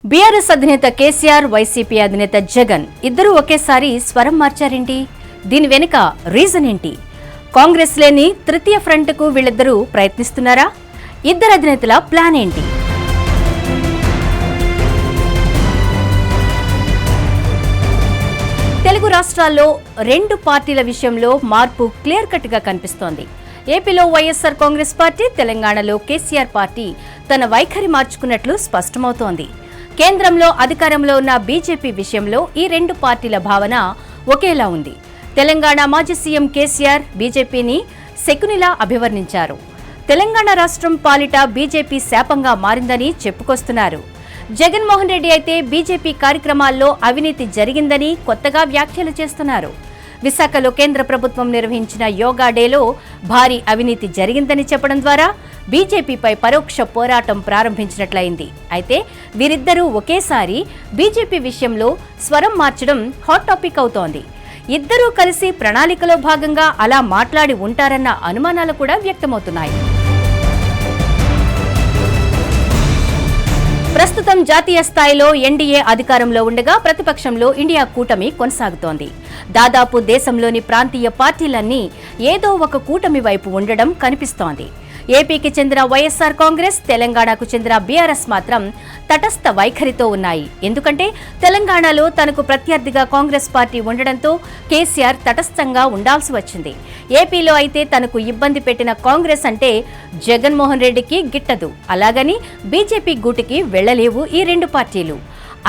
BRS అధినేత KCR, YCP అధినేత జగన్ ఇద్దరూ ఒకేసారి స్వరం మార్చారేంటి? దీని వెనుక రీజన్ ఏంటి? కాంగ్రెస్ లేని తృతీయ ఫ్రంట్కు వీళ్ళిద్దరూ ప్రయత్నిస్తున్నారా? ఇద్దరు అధినేతల ప్లాన్ ఏంటి? తెలుగు రాష్ట్రాల్లో రెండు పార్టీల విషయంలో మార్పు క్లియర్ కట్ గా కనిపిస్తోంది. ఏపీలో వైఎస్ఆర్ కాంగ్రెస్ పార్టీ, తెలంగాణలో కేసీఆర్ పార్టీ తన వైఖరి మార్చుకున్నట్లు స్పష్టమవుతోంది. కేంద్రంలో అధికారంలో ఉన్న బీజేపీ విషయంలో ఈ రెండు పార్టీల భావన ఒకేలా ఉంది. తెలంగాణ మాజీ సీఎం కేసీఆర్ బీజేపీని శకునిలా అభివర్ణించారు. తెలంగాణ రాష్ట్రం పాలిట బీజేపీ శాపంగా మారిందని చెప్పుకొస్తున్నారు. జగన్మోహన్ రెడ్డి అయితే బీజేపీ కార్యక్రమాల్లో అవినీతి జరిగిందని కొత్తగా వ్యాఖ్యలు చేస్తున్నారు. విశాఖలో కేంద్ర ప్రభుత్వం నిర్వహించిన యోగా డేలో భారీ అవినీతి జరిగిందని చెప్పడం ద్వారా బీజేపీపై పరోక్ష పోరాటం ప్రారంభించినట్లయింది. అయితే వీరిద్దరూ ఒకేసారి బీజేపీ విషయంలో స్వరం మార్చడం హాట్ టాపిక్ అవుతోంది. ఇద్దరూ కలిసి ప్రణాళికలో భాగంగా అలా మాట్లాడి ఉంటారన్న అనుమానాలు కూడా వ్యక్తమవుతున్నాయి. ప్రస్తుతం జాతీయ స్థాయిలో ఎన్డీఏ అధికారంలో ఉండగా ప్రతిపక్షంలో ఇండియా కూటమి కొనసాగుతోంది. దాదాపు దేశంలోని ప్రాంతీయ పార్టీలన్నీ ఏదో ఒక కూటమి వైపు ఉండడం కనిపిస్తోంది. ఏపీకి చెందిన వైఎస్ఆర్ కాంగ్రెస్, తెలంగాణకు చెందిన బీఆర్ఎస్ మాత్రం తటస్థ వైఖరితో ఉన్నాయి. ఎందుకంటే తెలంగాణలో తనకు ప్రత్యర్థిగా కాంగ్రెస్ పార్టీ ఉండడంతో కేసీఆర్ తటస్థంగా ఉండాల్సి వచ్చింది. ఏపీలో అయితే తనకు ఇబ్బంది పెట్టిన కాంగ్రెస్ అంటే జగన్మోహన్ రెడ్డికి గిట్టదు. అలాగని బీజేపీ గూటికి వెళ్లలేవు ఈ రెండు పార్టీలు.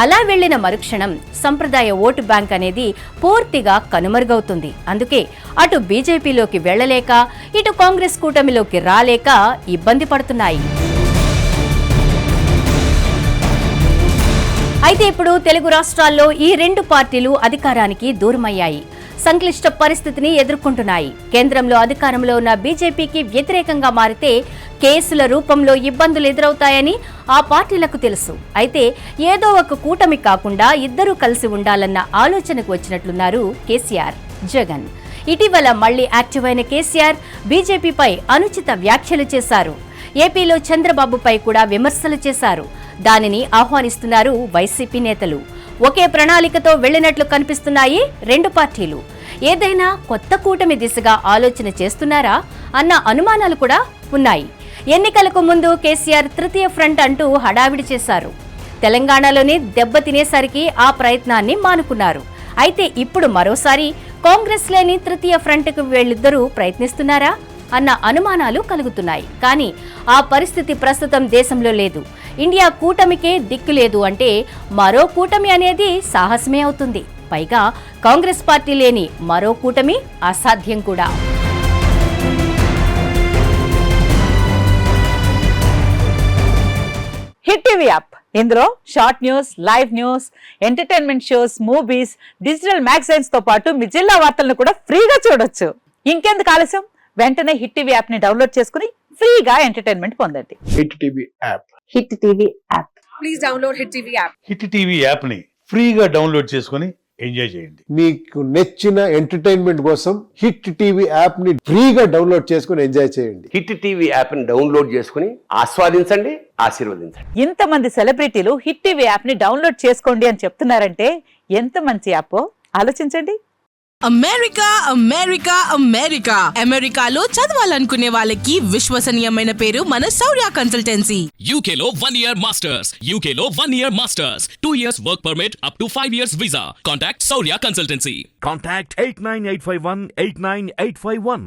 అలా వెళ్లిన మరుక్షణం సంప్రదాయ ఓటు బ్యాంక్ అనేది పూర్తిగా కనుమరుగవుతుంది. అందుకే అటు బీజేపీలోకి వెళ్లలేక, ఇటు కాంగ్రెస్ కూటమిలోకి రాలేక ఇబ్బంది పడుతున్నాయి. అయితే ఇప్పుడు తెలుగు రాష్ట్రాల్లో ఈ రెండు పార్టీలు అధికారానికి దూరమయ్యాయి. సంక్లిష్ట పరిస్థితిని ఎదుర్కొంటున్నాయి. కేంద్రంలో అధికారంలో ఉన్న బీజేపీకి వ్యతిరేకంగా మారితే కేసుల రూపంలో ఇబ్బందులు ఎదురవుతాయని ఆ పార్టీలకు తెలుసు. అయితే ఏదో ఒక కూటమి కాకుండా ఇద్దరూ కలిసి ఉండాలన్న ఆలోచనకు వచ్చినట్లున్నారు కేసీఆర్, జగన్. ఇటీవల మళ్లీ యాక్టివ్ అయిన కేసీఆర్ బీజేపీపై అనుచిత వ్యాఖ్యలు చేశారు. ఏపీలో చంద్రబాబుపై కూడా విమర్శలు చేశారు. దానిని ఆహ్వానిస్తున్నారు వైసీపీ నేతలు. ఒకే ప్రణాళికతో వెళ్లినట్లు కనిపిస్తున్నాయి రెండు పార్టీలు. ఏదైనా కొత్త కూటమి దిశగా ఆలోచన చేస్తున్నారా అన్న అనుమానాలు కూడా ఉన్నాయి. ఎన్నికలకు ముందు కేసీఆర్ తృతీయ ఫ్రంట్ అంటూ హడావిడి చేశారు. తెలంగాణలోనే దెబ్బ తినేసరికి ఆ ప్రయత్నాన్ని మానుకున్నారు. అయితే ఇప్పుడు మరోసారి కాంగ్రెస్ లేని తృతీయ ఫ్రంట్కు వీళ్ళిద్దరూ ప్రయత్నిస్తున్నారా అన్న అనుమానాలు కలుగుతున్నాయి. కానీ ఆ పరిస్థితి ప్రస్తుతం దేశంలో లేదు. ఇండియా కూటమికే దిక్కు లేదు అంటే మరో కూటమి అనేది సాహసమే అవుతుంది. పైగా కాంగ్రెస్ పార్టీ లేని మరో కూటమి అసాధ్యం కూడా. హిట్ టీవీ యాప్, ఇందులో short news, live news, entertainment shows, movies, digital magazines తో పాటు మీ జిల్లా వార్తలను కూడా ఫ్రీగా చూడొచ్చు. ఇంకెందుకు ఆలస్యం, వెంటనే హిట్ టీవీ యాప్ ని డౌన్లోడ్ చేసుకుని ఫ్రీగా ఎంటర్టైన్మెంట్ పొందండి. Hit TV app. Hit TV app. Please download hit TV app. Hit TV app ని ఫ్రీగా డౌన్లోడ్ చేసుకుని ఎంజాయ్ చేయండి. మీకు నచ్చిన ఎంటర్టైన్మెంట్ కోసం హిట్ టీవీ యాప్ ని ఫ్రీగా డౌన్లోడ్ చేసుకుని ఎంజాయ్ చేయండి. హిట్ టీవీ యాప్ ని డౌన్లోడ్ చేసుకుని ఆస్వాదించండి, ఆశీర్వదించండి. ఇంతమంది సెలబ్రిటీలు హిట్ టీవీ యాప్ ని డౌన్లోడ్ చేసుకోండి అని చెప్తున్నారంటే ఎంత మంచి యాప్ ఆలోచించండి. అమెరికా అమెరికా అమెరికా అమెరికాలో చదవాలనుకునే వాళ్ళకి విశ్వసనీయమైన పేరు మన శౌర్య కన్సల్టెన్సీ. UK లో 1 year masters. UK లో 1 year masters. 2 years work permit up to 5 years visa. Contact Saurya Consultancy. Contact 89851 89851.